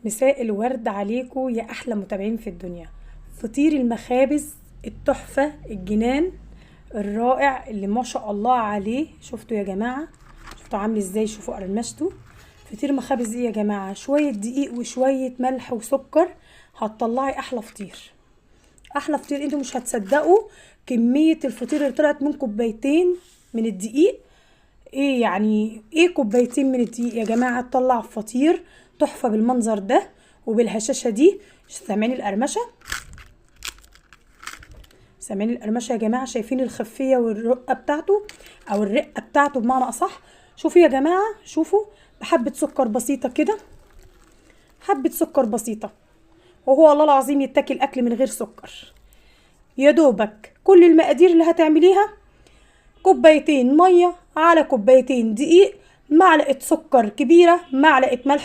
مساء الورد عليكم يا احلى متابعين في الدنيا. فطير المخابز التحفة الجنان الرائع اللي ما شاء الله عليه. شفتوا يا جماعة؟ شفتوا عامل ازاي؟ شوفوا قرمشته. فطير مخابز ايه يا جماعة؟ شوية دقيق وشوية ملح وسكر هتطلعي احلى فطير. احلى فطير. انتوا مش هتصدقوا كمية الفطير اللي طلعت من كوبايتين من الدقيق. ايه يعني ايه كوبايتين من الدقيق يا جماعة تطلع فطير تحفة بالمنظر ده وبالهشاشة دي. سامعين القرمشة؟ سامعين القرمشة يا جماعة؟ شايفين الخفية والرقة بتاعته او الرقة بتاعته بمعنى اصح؟ شوفوا يا جماعة، شوفوا بحبة سكر بسيطة كده، حبة سكر بسيطة، وهو والله العظيم يتاكل اكل من غير سكر. يا دوبك كل المقادير اللي هتعمليها: كوبايتين ميه على كوبايتين دقيق، معلقه سكر كبيره، معلقه ملح